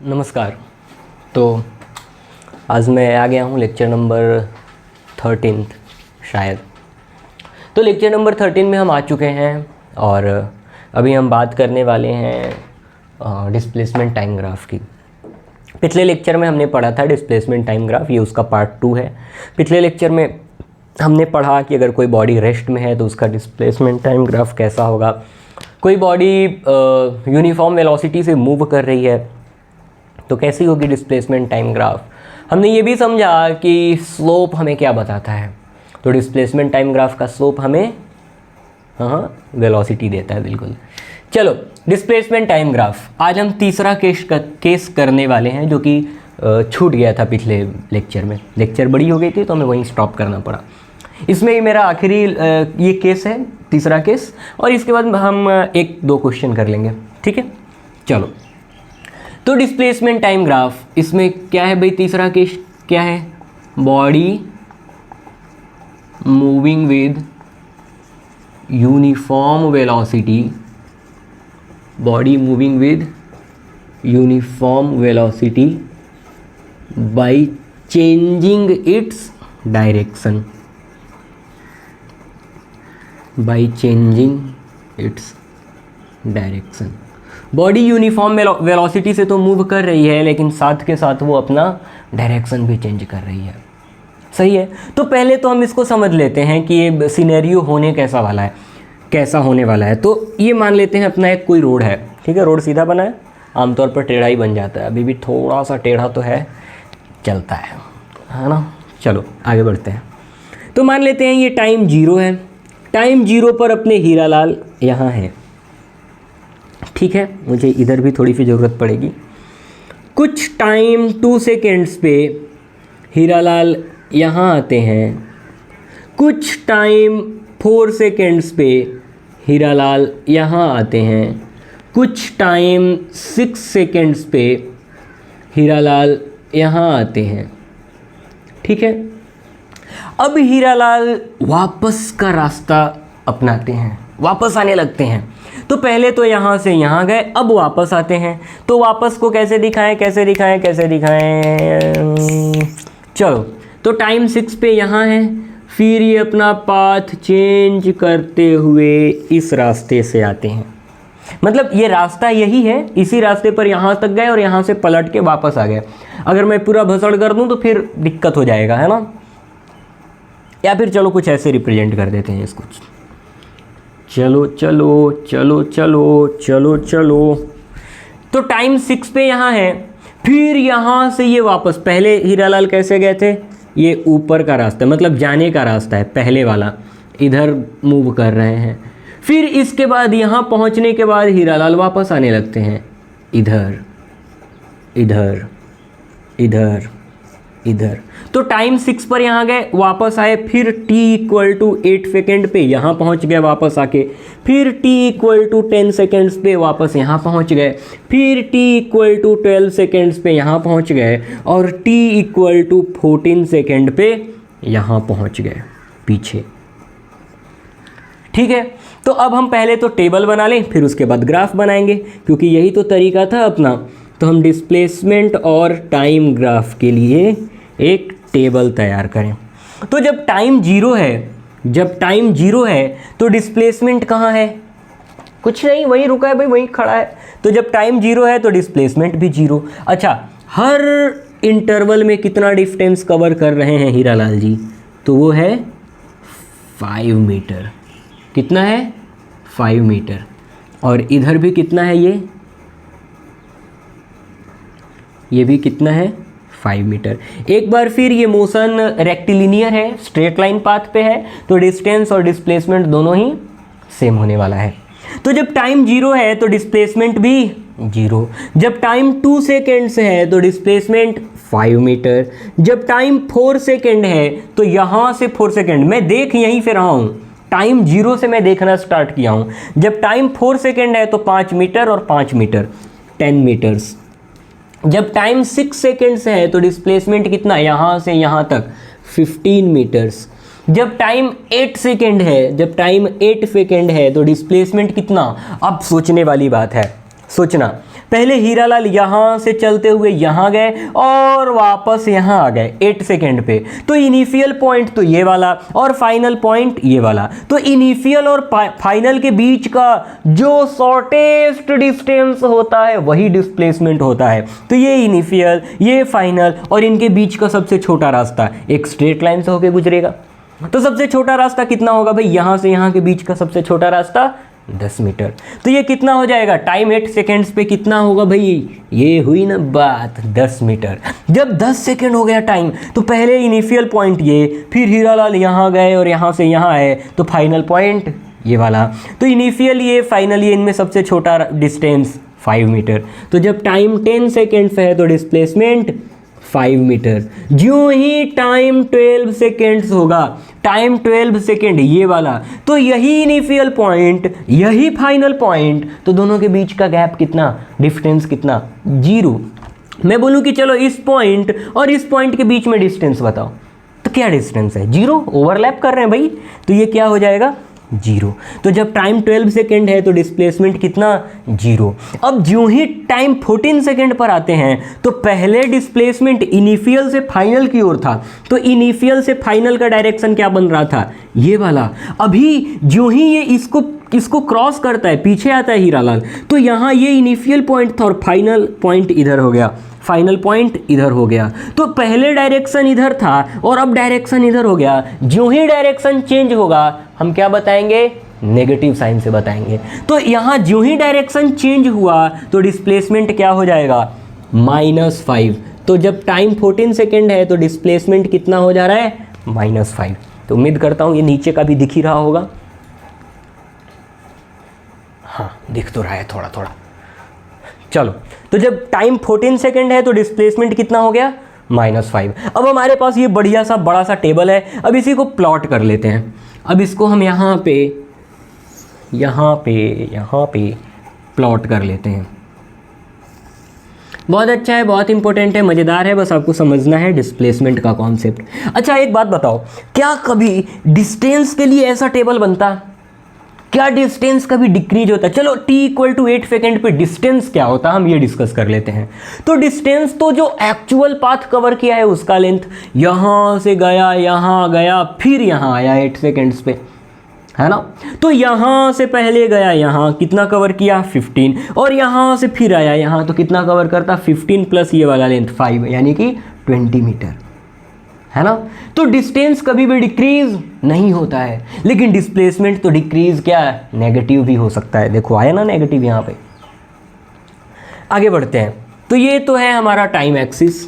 नमस्कार। तो आज मैं आ गया हूँ लेक्चर नंबर 13 शायद। तो लेक्चर नंबर 13 में हम आ चुके हैं और अभी हम बात करने वाले हैं डिस्प्लेसमेंट टाइम ग्राफ की। पिछले लेक्चर में हमने पढ़ा था डिस्प्लेसमेंट टाइम ग्राफ, ये उसका पार्ट 2 है। पिछले लेक्चर में हमने पढ़ा कि अगर कोई बॉडी रेस्ट में है तो उसका डिस्प्लेसमेंट टाइम ग्राफ कैसा होगा। कोई बॉडी यूनिफॉर्म वेलोसिटी से मूव कर रही है तो कैसी होगी डिस्प्लेसमेंट टाइम ग्राफ। हमने ये भी समझा कि स्लोप हमें क्या बताता है, तो डिस्प्लेसमेंट टाइम ग्राफ का स्लोप हमें वेलोसिटी देता है। बिल्कुल। चलो, डिस्प्लेसमेंट टाइम ग्राफ आज हम तीसरा केस करने वाले हैं जो कि छूट गया था पिछले लेक्चर में। लेक्चर बड़ी हो गई थी तो हमें वहीं स्टॉप करना पड़ा। इसमें ही मेरा आखिरी ये केस है, तीसरा केस, और इसके बाद हम 1-2 क्वेश्चन कर लेंगे। ठीक है, चलो। तो डिस्प्लेसमेंट टाइम ग्राफ, इसमें क्या है भाई, तीसरा केस क्या है, body moving with uniform velocity, body moving with uniform velocity by changing its direction, by changing its direction. Body uniform velocity से तो मूव कर रही है लेकिन साथ के साथ वो अपना डायरेक्शन भी चेंज कर रही है। सही है। तो पहले तो हम इसको समझ लेते हैं कि ये सिनेरियो होने कैसा होने वाला है। तो ये मान लेते हैं अपना एक कोई रोड है। ठीक है, रोड सीधा बना है, आमतौर पर टेढ़ा ही बन जाता है, अभी भी थोड़ा सा टेढ़ा तो है, चलता है ना। चलो आगे बढ़ते हैं। तो मान लेते हैं ये टाइम 0 है। टाइम 0 पर अपने हीरालाल यहाँ है। ठीक है, मुझे इधर भी थोड़ी सी ज़रूरत पड़ेगी। कुछ टाइम 2 सेकेंड्स पे हीरालाल यहाँ आते हैं। कुछ टाइम 4 सेकेंड्स पे हीरालाल यहाँ आते हैं। कुछ टाइम 6 सेकेंड्स पे हीरालाल यहाँ आते हैं। ठीक है, अब हीरालाल वापस का रास्ता अपनाते हैं, वापस आने लगते हैं। तो पहले तो यहाँ से यहाँ गए, अब वापस आते हैं। तो वापस को कैसे दिखाएं। चलो, तो टाइम 6 पे यहाँ है, फिर ये अपना पाथ चेंज करते हुए इस रास्ते से आते हैं। मतलब ये रास्ता यही है, इसी रास्ते पर यहाँ तक गए और यहाँ से पलट के वापस आ गए। अगर मैं पूरा भसड़ कर दूँ तो फिर दिक्कत हो जाएगा, है ना। या फिर चलो कुछ ऐसे रिप्रेजेंट कर देते हैं इसको। चलो। तो टाइम 6 पे यहाँ है, फिर यहाँ से ये वापस, पहले हीरालाल कैसे गए थे, ये ऊपर का रास्ता, मतलब जाने का रास्ता है पहले वाला, इधर मूव कर रहे हैं। फिर इसके बाद यहाँ पहुँचने के बाद हीरालाल वापस आने लगते हैं, इधर। तो टाइम 6 पर यहाँ गए, वापस आए, फिर t = 8 सेकेंड पे यहाँ पहुँच गए वापस आके, फिर t = 10 सेकेंड्स पे वापस यहाँ पहुँच गए, फिर t = 12 सेकेंड्स पे यहाँ पहुँच गए, और t = 14 सेकेंड पे यहाँ पहुँच गए पीछे। ठीक है, तो अब हम पहले तो टेबल बना लें, फिर उसके बाद ग्राफ बनाएंगे, क्योंकि यही तो तरीका था अपना। तो हम डिस्प्लेसमेंट और टाइम ग्राफ के लिए एक टेबल तैयार करें। तो जब टाइम 0 है तो डिस्प्लेसमेंट कहाँ है, कुछ नहीं, वहीं रुका है भाई, वहीं खड़ा है। तो जब टाइम 0 है तो डिस्प्लेसमेंट भी 0। अच्छा, हर इंटरवल में कितना डिस्टेंस कवर कर रहे हैं हीरालाल जी, तो वो है 5 मीटर। कितना है, 5 मीटर। और इधर भी कितना है, ये भी कितना है, 5 मीटर। एक बार फिर ये मोशन रेक्टिलिनियर है, स्ट्रेट लाइन पाथ पे है, तो डिस्टेंस और डिस्प्लेसमेंट दोनों ही सेम होने वाला है। तो जब टाइम 0 है तो डिस्प्लेसमेंट भी 0। जब टाइम 2 सेकेंड्स है तो डिस्प्लेसमेंट 5 मीटर। जब टाइम 4 सेकेंड है तो यहाँ से 4 सेकेंड मैं देख यहीं से रहा हूँ, टाइम 0 से मैं देखना स्टार्ट किया हूँ। जब टाइम 4 सेकेंड है तो 5 मीटर और 5 मीटर 10 मीटर्स। जब टाइम 6 सेकेंड्स है तो डिस्प्लेसमेंट कितना, यहाँ से यहाँ तक 15 मीटर्स। जब टाइम 8 सेकेंड है तो डिस्प्लेसमेंट कितना। अब सोचने वाली बात है, सोचना पहले हीरालाल यहाँ से चलते हुए यहाँ गए और वापस यहाँ आ गए 8 सेकेंड पे। तो इनिशियल पॉइंट तो ये वाला और फाइनल पॉइंट ये वाला, तो इनिशियल और फाइनल के बीच का जो शॉर्टेस्ट डिस्टेंस होता है वही डिस्प्लेसमेंट होता है। तो ये इनिशियल, ये फाइनल और इनके बीच का सबसे छोटा रास्ता एक स्ट्रेट लाइन से होकर गुजरेगा। तो सबसे छोटा रास्ता कितना होगा भाई, यहाँ से यहाँ के बीच का सबसे छोटा रास्ता 10 मीटर। तो ये कितना हो जाएगा, टाइम 8 सेकेंड्स पे कितना होगा भाई, ये हुई ना बात 10 मीटर। जब 10 सेकेंड हो गया टाइम, तो पहले इनिशियल पॉइंट ये, फिर हीरालाल यहाँ गए और यहाँ से यहाँ आए, तो फाइनल पॉइंट ये वाला। तो इनिशियल ये, फाइनल ये, इनमें सबसे छोटा डिस्टेंस 5 मीटर। तो जब टाइम 10 सेकेंड्स है तो डिस्प्लेसमेंट 5 मीटर। जो ही टाइम 12 सेकेंड्स होगा, टाइम 12 सेकेंड ये वाला, तो यही इनिशियल पॉइंट, यही फाइनल पॉइंट, तो दोनों के बीच का गैप कितना, डिस्टेंस कितना, 0। मैं बोलूँ कि चलो इस पॉइंट और इस पॉइंट के बीच में डिस्टेंस बताओ, तो क्या डिस्टेंस है, 0, ओवरलैप कर रहे हैं भाई, तो ये क्या हो जाएगा 0। तो जब टाइम 12 सेकेंड है तो डिस्प्लेसमेंट कितना, 0। अब जो ही टाइम 14 सेकेंड पर आते हैं तो पहले डिस्प्लेसमेंट इनिशियल से फाइनल की ओर था, तो इनिशियल से फाइनल का डायरेक्शन क्या बन रहा था, ये वाला। अभी जो ही ये इसको क्रॉस करता है, पीछे आता है हीरालाल, तो यहाँ ये इनिशियल पॉइंट था और फाइनल पॉइंट इधर हो गया, फाइनल पॉइंट इधर हो गया। तो पहले डायरेक्शन इधर था और अब डायरेक्शन इधर हो गया। जो ही डायरेक्शन चेंज होगा हम क्या बताएंगे, नेगेटिव साइन से बताएंगे। तो यहाँ जो ही डायरेक्शन चेंज हुआ तो डिस्प्लेसमेंट क्या हो जाएगा, -5। तो जब टाइम 14 सेकेंड है तो डिस्प्लेसमेंट कितना हो जा रहा है, -5। तो उम्मीद करता हूँ ये नीचे का भी दिख ही रहा होगा, हाँ दिख तो रहा है थोड़ा थोड़ा। चलो, तो जब टाइम 14 सेकेंड है तो डिस्प्लेसमेंट कितना हो गया, -5। अब हमारे पास ये बढ़िया सा बड़ा सा टेबल है, अब इसी को प्लॉट कर लेते हैं। अब इसको हम यहाँ पे प्लॉट कर लेते हैं। बहुत अच्छा है, बहुत इंपॉर्टेंट है, मज़ेदार है, बस आपको समझना है डिस्प्लेसमेंट का कॉन्सेप्ट। अच्छा एक बात बताओ, क्या कभी डिस्टेंस के लिए ऐसा टेबल बनता, क्या डिस्टेंस कभी डिक्रीज होता है? चलो t = 8 सेकेंड पे डिस्टेंस क्या होता है हम ये डिस्कस कर लेते हैं। तो डिस्टेंस तो जो एक्चुअल पाथ कवर किया है उसका लेंथ, यहाँ से गया, यहाँ गया, फिर यहाँ आया 8 सेकेंड्स पे, है ना। तो यहाँ से पहले गया, यहाँ कितना कवर किया 15, और यहाँ से फिर आया यहाँ, तो कितना कवर करता 15 प्लस ये वाला लेंथ 5, यानी कि 20 मीटर, है ना। तो डिस्टेंस कभी भी डिक्रीज नहीं होता है, लेकिन डिस्प्लेसमेंट तो डिक्रीज क्या है, नेगेटिव भी हो सकता है। देखो आया ना नेगेटिव यहाँ पे। आगे बढ़ते हैं, तो ये तो है हमारा टाइम एक्सिस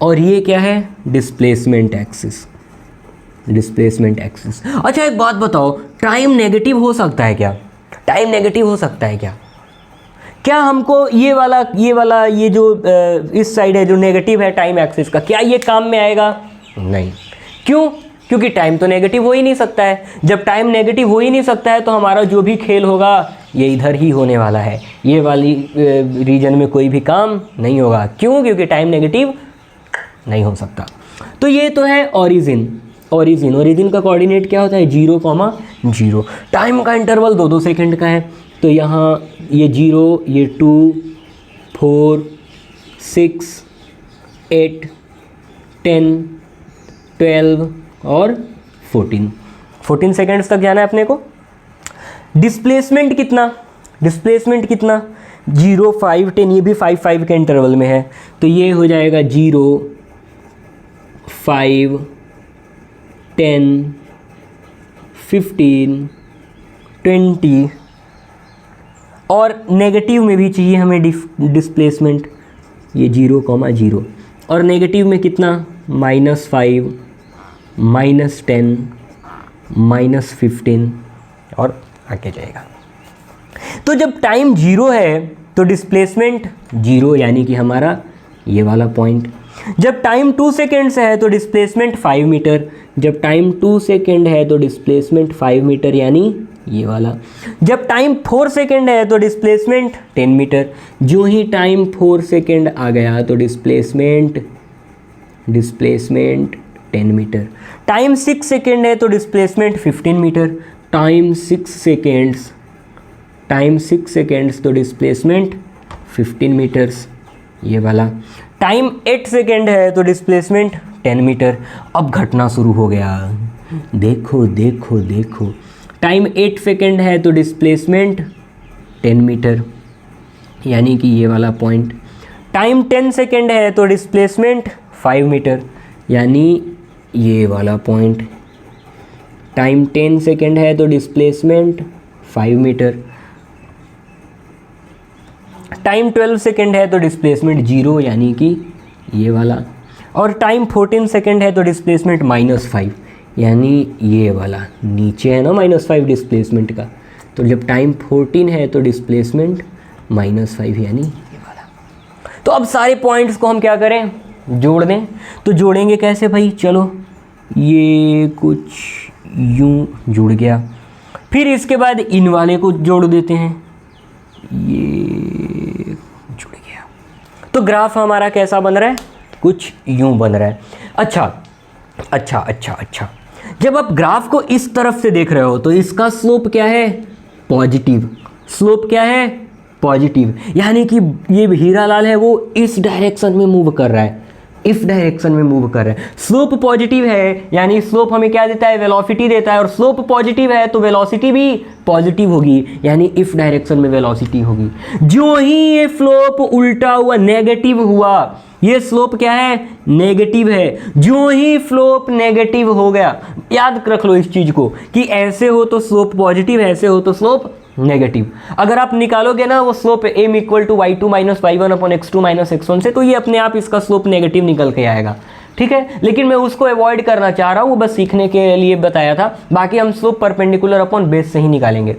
और ये क्या है, डिस्प्लेसमेंट एक्सिस, डिस्प्लेसमेंट एक्सिस। अच्छा एक बात बताओ, टाइम नेगेटिव हो सकता है क्या, टाइम नेगेटिव हो सकता है क्या? क्या हमको ये वाला ये जो इस साइड है जो नेगेटिव है टाइम एक्सिस का, क्या ये काम में आएगा? नहीं। क्यों? क्योंकि टाइम तो नेगेटिव हो ही नहीं सकता है। जब टाइम नेगेटिव हो ही नहीं सकता है तो हमारा जो भी खेल होगा ये इधर ही होने वाला है, ये वाली रीजन में कोई भी काम नहीं होगा। क्यों? क्योंकि टाइम नेगेटिव नहीं हो सकता। तो ये तो है ओरिजिन। ओरिजिन का कोऑर्डिनेट क्या होता है, 0,0। टाइम का इंटरवल 2-2 सेकेंड का है, तो यहाँ ये 0, ये 2, 4, 6, 8, 10, 12 और 14 सेकेंड्स तक जाना है अपने को। डिस्प्लेसमेंट कितना, 0, 5, 10, ये भी 5 के इंटरवल में है, तो ये हो जाएगा 0, 5, 10, 15, 20, और नेगेटिव में भी चाहिए हमें डिस्प्लेसमेंट, ये 0,0, और नेगेटिव में कितना, -5, -10, -15 और आगे जाएगा। तो जब टाइम 0 है तो डिस्प्लेसमेंट 0, यानी कि हमारा ये वाला पॉइंट। जब टाइम 2 सेकेंड्स है तो डिस्प्लेसमेंट 5 मीटर। जब टाइम 2 सेकेंड है तो डिस्प्लेसमेंट 5 मीटर, यानी ये वाला। जब टाइम 4 सेकेंड है तो डिस्प्लेसमेंट 10 मीटर। जो ही टाइम 4 सेकेंड आ गया तो डिस्प्लेसमेंट 10 मीटर। टाइम 6 सेकेंड है तो डिस्प्लेसमेंट 15 मीटर। टाइम 6 सेकेंड्स तो डिस्प्लेसमेंट 15 मीटर्स, ये वाला। टाइम 8 सेकेंड है तो डिस्प्लेसमेंट 10 मीटर। अब घटना शुरू हो गया, देखो देखो देखो, टाइम 8 सेकेंड है तो डिस्प्लेसमेंट 10 मीटर, यानी कि ये वाला पॉइंट। टाइम 10 सेकेंड है तो डिस्प्लेसमेंट 5 मीटर, यानी ये वाला पॉइंट। टाइम 10 सेकेंड है तो डिस्प्लेसमेंट 5 मीटर। टाइम 12 सेकेंड है तो डिस्प्लेसमेंट 0, यानी कि ये वाला। और टाइम 14 सेकेंड है तो डिस्प्लेसमेंट -5, यानी ये वाला। नीचे है ना -5 डिस्प्लेसमेंट का, तो जब टाइम 14 है तो डिस्प्लेसमेंट -5, यानी ये वाला। तो अब सारे पॉइंट्स को हम क्या करें, जोड़ दें। तो जोड़ेंगे कैसे भाई, चलो ये कुछ यूं जुड़ गया, फिर इसके बाद इन वाले को जोड़ देते हैं, ये जुड़ गया। तो ग्राफ हमारा कैसा बन रहा है, कुछ यूं बन रहा है। अच्छा, जब आप ग्राफ को इस तरफ से देख रहे हो तो इसका स्लोप क्या है, पॉजिटिव। स्लोप क्या है, पॉजिटिव, यानी कि ये हीरालाल है वो इस डायरेक्शन में मूव कर रहा है, इस डायरेक्शन में मूव कर रहा है। स्लोप पॉजिटिव है, यानी स्लोप हमें क्या देता है, वेलोसिटी देता है, और स्लोप पॉजिटिव है तो वेलोसिटी भी पॉजिटिव होगी, यानी इस डायरेक्शन में वेलोसिटी होगी। जो ही ये स्लोप उल्टा हुआ, नेगेटिव हुआ, ये स्लोप क्या है, नेगेटिव है। जो ही स्लोप नेगेटिव हो गया, याद रख लो इस चीज को कि ऐसे हो तो स्लोप पॉजिटिव, ऐसे हो तो स्लोप नेगेटिव। अगर आप निकालोगे ना वो slope m = y2 - y1 x2 - x1 से, तो ये अपने आप इसका स्लोप नेगेटिव निकल के आएगा, ठीक है। लेकिन मैं उसको अवॉइड करना चाह रहा हूँ, वो बस सीखने के लिए बताया था। बाकी हम स्लोप परपेंडिकुलर अपॉन बेस से ही निकालेंगे,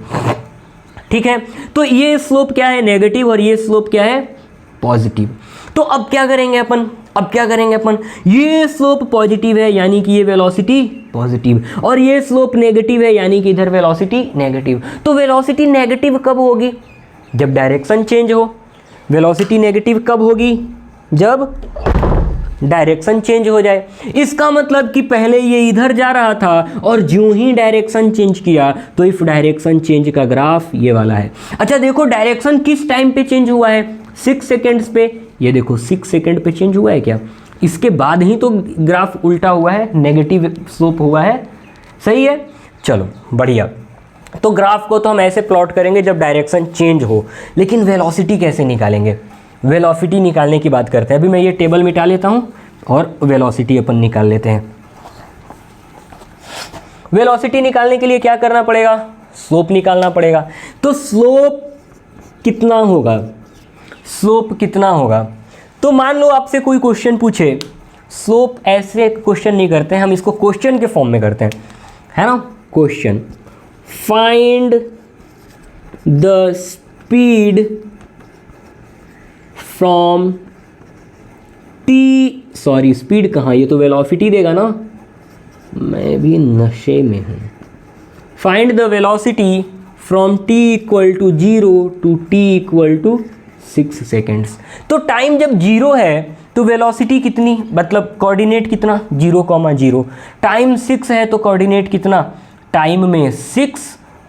ठीक है। तो ये स्लोप क्या है, नेगेटिव, और ये स्लोप क्या है, पॉजिटिव। तो अब क्या करेंगे अपन, ये स्लोप पॉजिटिव है यानी कि ये वेलोसिटी पॉजिटिव, और ये स्लोप नेगेटिव है यानी कि इधर वेलोसिटी नेगेटिव। तो वेलोसिटी नेगेटिव कब होगी, जब डायरेक्शन चेंज हो। वेलोसिटी नेगेटिव कब होगी, जब डायरेक्शन चेंज हो जाए। इसका मतलब कि पहले ये इधर जा रहा था और जो ही डायरेक्शन चेंज किया तो इस डायरेक्शन चेंज का ग्राफ ये वाला है। अच्छा देखो, डायरेक्शन किस टाइम पे चेंज हुआ है, 6 सेकेंड्स पे। ये देखो 6 सेकेंड पे चेंज हुआ है क्या, इसके बाद ही तो ग्राफ उल्टा हुआ है, नेगेटिव स्लोप हुआ है, सही है। चलो बढ़िया। तो ग्राफ को तो हम ऐसे प्लॉट करेंगे जब डायरेक्शन चेंज हो, लेकिन वेलोसिटी कैसे निकालेंगे, वेलोसिटी निकालने की बात करते हैं। अभी मैं ये टेबल मिटा लेता हूँ और वेलोसिटी अपन निकाल लेते हैं। वेलोसिटी निकालने के लिए क्या करना पड़ेगा, स्लोप निकालना पड़ेगा। तो स्लोप कितना होगा, स्लोप कितना होगा। तो मान लो आपसे कोई क्वेश्चन पूछे, स्लोप ऐसे क्वेश्चन नहीं करते हैं हम, इसको क्वेश्चन के फॉर्म में करते हैं, है ना। Question, find the speed from T, sorry speed कहाँ, ये तो वेलोसिटी देगा ना, मैं भी नशे में हूँ। Find the velocity from t = 0 to t = 6 seconds. तो टाइम जब 0 है तो वेलोसिटी कितनी, मतलब कोऑर्डिनेट कितना, 0,0। टाइम 6 है तो कोऑर्डिनेट कितना, टाइम में 6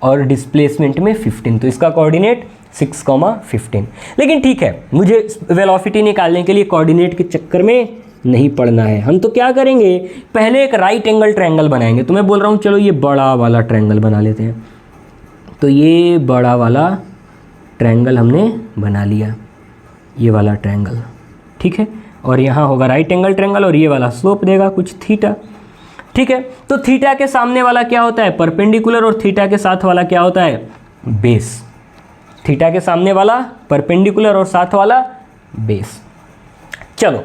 और डिस्प्लेसमेंट में 15, तो इसका कोऑर्डिनेट 6,15। लेकिन ठीक है, मुझे वेलोसिटी निकालने के लिए कोऑर्डिनेट के चक्कर में नहीं पड़ना है। हम तो क्या करेंगे, पहले एक राइट एंगल ट्रायंगल बनाएंगे। तो मैं बोल रहा हूँ चलो ये बड़ा वाला ट्रायंगल बना लेते हैं। तो ये बड़ा वाला ट्रायंगल हमने बना लिया, ये वाला ट्रायंगल, ठीक है। और यहाँ होगा राइट एंगल ट्रायंगल और ये वाला स्लोप देगा कुछ थीटा, ठीक है। तो थीटा के सामने वाला क्या होता है, परपेंडिकुलर, और थीटा के साथ वाला क्या होता है, बेस। थीटा के सामने वाला परपेंडिकुलर और साथ वाला बेस। चलो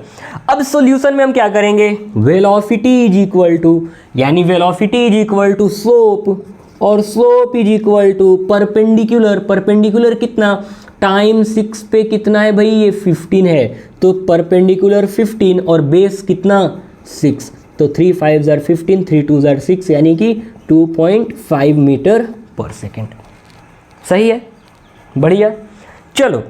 अब सॉल्यूशन में हम क्या करेंगे, वेलोसिटी इज इक्वल टू, यानी velocity is equal to slope, और slope is equal to perpendicular. Perpendicular कितना, टाइम 6 पे कितना है भाई, ये 15 है, तो परपेंडिकुलर 15 और बेस कितना 6, तो 3 × 5 = 15, 3 × 2 = 6, यानी कि 2.5 मीटर पर सेकेंड। सही है, बढ़िया। चलो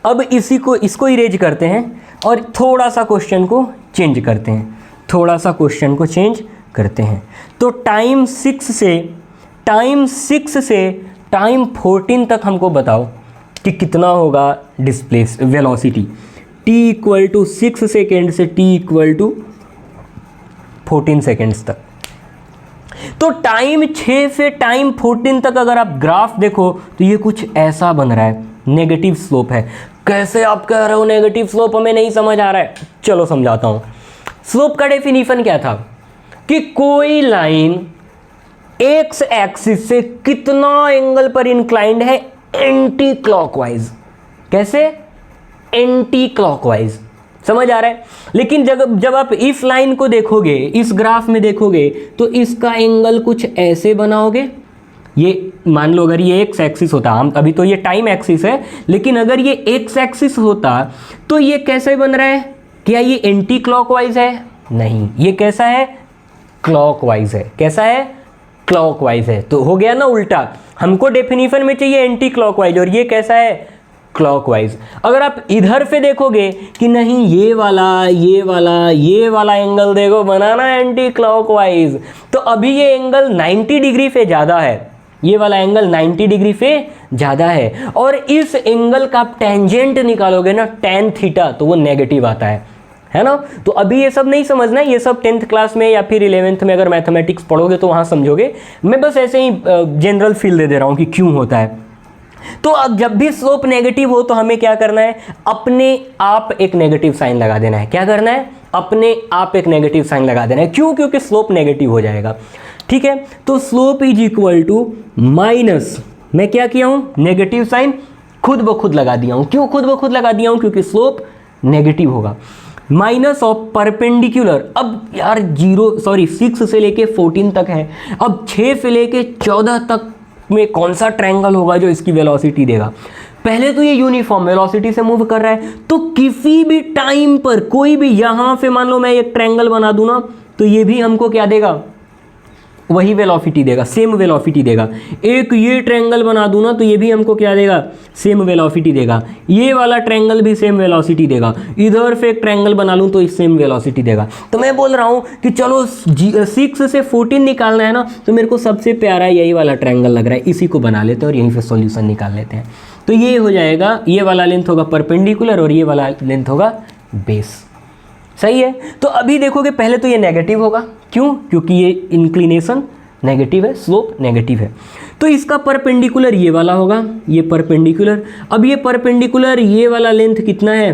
अब इसको इरेज करते हैं और थोड़ा सा क्वेश्चन को चेंज करते हैं, थोड़ा सा क्वेश्चन को चेंज करते हैं। तो टाइम 6 से टाइम 14 तक हमको बताओ, कि कितना होगा displace velocity, t equal to 6 second से t इक्वल टू 14 सेकेंड्स तक। तो टाइम 6 से टाइम 14 तक अगर आप ग्राफ देखो तो ये कुछ ऐसा बन रहा है, नेगेटिव स्लोप है। कैसे आप कह रहे हो नेगेटिव स्लोप, हमें नहीं समझ आ रहा है, चलो समझाता हूँ। स्लोप का डेफिनेशन क्या था कि कोई लाइन एक्स एक्सिस से कितना एंगल पर इंक्लाइंड है, एंटी क्लॉकवाइज। कैसे? Anti clockwise. समझ आ रहा है? लेकिन जब आप इस लाइन को देखोगे, इस ग्राफ में देखोगे, तो इसका एंगल कुछ ऐसे बनाओगे। ये मान लो अगर ये एक्स एक्सिस होता, हम अभी तो ये टाइम एक्सिस है, लेकिन अगर ये एक्स एक्सिस होता तो ये कैसे बन रहा है? क्या ये एंटी क्लॉकवाइज है? नहीं, ये कैसा है? क्लॉकवाइज है। कैसा है? क्लॉकवाइज है। तो हो गया ना उल्टा, हमको डेफिनेशन में चाहिए एंटी क्लॉकवाइज और ये कैसा है? क्लॉकवाइज। अगर आप इधर पे देखोगे कि नहीं, ये वाला एंगल देखो बनाना एंटी क्लॉकवाइज, तो अभी ये एंगल 90 डिग्री पे ज़्यादा है, ये वाला एंगल 90 डिग्री पे ज़्यादा है, और इस एंगल का आप टेंजेंट निकालोगे ना, tan थीटा, तो वो नेगेटिव आता है ना। तो अभी ये सब नहीं समझना है, ये सब 10th क्लास में या फिर 11th में अगर मैथमेटिक्स पढ़ोगे तो वहाँ समझोगे। मैं बस ऐसे ही जनरल फील दे रहा हूँ कि क्यों होता है। तो अब जब भी स्लोप नेगेटिव हो तो हमें क्या करना है? अपने आप एक नेगेटिव साइन लगा देना है। क्या करना है? अपने आप एक नेगेटिव साइन लगा देना है। क्यों? क्योंकि स्लोप नेगेटिव हो जाएगा। ठीक है, तो slope is equal to minus, मैं क्या किया हूँ? नेगेटिव साइन खुद ब खुद लगा दिया हूँ। क्यों खुद ब खुद लगा दिया हूँ? क्योंकि स्लोप नेगेटिव होगा। माइनस ऑफ परपेंडिकुलर, अब यार 6 से लेके 14 तक है, अब 6 से लेके 14 तक में कौन सा ट्रायंगल होगा जो इसकी वेलोसिटी देगा? पहले तो ये यूनिफॉर्म वेलोसिटी से मूव कर रहा है, तो किसी भी टाइम पर कोई भी, यहां पे मान लो मैं एक ट्रायंगल बना दूं ना, तो ये भी हमको क्या देगा? वही वेलोसिटी देगा, सेम वेलोसिटी देगा। एक ये ट्रायंगल बना दूं ना, तो ये भी हमको क्या देगा? सेम वेलोसिटी देगा। ये वाला ट्रायंगल भी सेम वेलोसिटी देगा। इधर से एक ट्रायंगल बना लूं तो सेम वेलोसिटी देगा। तो मैं बोल रहा हूं कि चलो 6 से 14 निकालना है ना, तो मेरे को सबसे प्यारा यही वाला ट्रायंगल लग रहा है, इसी को बना लेते हैं और यहीं से सॉल्यूशन निकाल लेते हैं। तो ये हो जाएगा, ये वाला लेंथ होगा परपेंडिकुलर और ये वाला लेंथ होगा बेस। सही है। तो अभी देखोगे पहले तो ये नेगेटिव होगा। क्यों? क्योंकि ये इंक्लिनेशन नेगेटिव है, स्लोप नेगेटिव है। तो इसका परपेंडिकुलर ये वाला होगा, ये परपेंडिकुलर। अब ये परपेंडिकुलर, ये वाला लेंथ कितना है?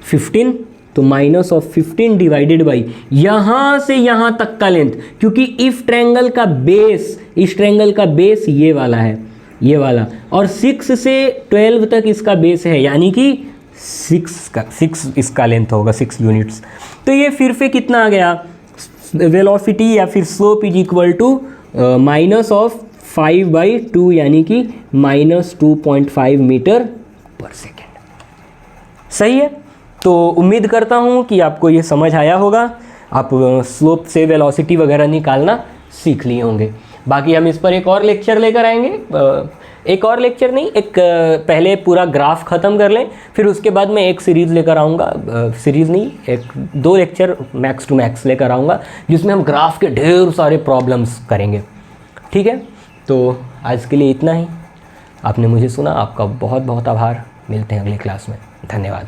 15, तो माइनस ऑफ 15 डिवाइडेड बाई यहाँ से यहाँ तक का लेंथ, क्योंकि इस ट्रायंगल का बेस ये वाला है, ये वाला, और 6 से 12 तक इसका बेस है, यानी कि 6 इसका लेंथ होगा, 6 यूनिट्स। तो ये फिर से कितना आ गया? वेलोसिटी या फिर slope is equal to minus of 5/2, यानी कि माइनस 2.5 मीटर पर सेकेंड। सही है। तो उम्मीद करता हूँ कि आपको ये समझ आया होगा। आप स्लोप से वेलोसिटी वगैरह निकालना सीख लिए होंगे। बाकी हम इस पर एक और लेक्चर लेकर आएंगे, एक और लेक्चर नहीं, एक पहले पूरा ग्राफ ख़त्म कर लें, फिर उसके बाद मैं एक सीरीज़ लेकर आऊँगा, सीरीज़ नहीं, 1-2 लेक्चर मैक्स टू मैक्स लेकर आऊँगा, जिसमें हम ग्राफ के ढेर सारे प्रॉब्लम्स करेंगे। ठीक है, तो आज के लिए इतना ही। आपने मुझे सुना, आपका बहुत बहुत आभार। मिलते हैं अगले क्लास में। धन्यवाद।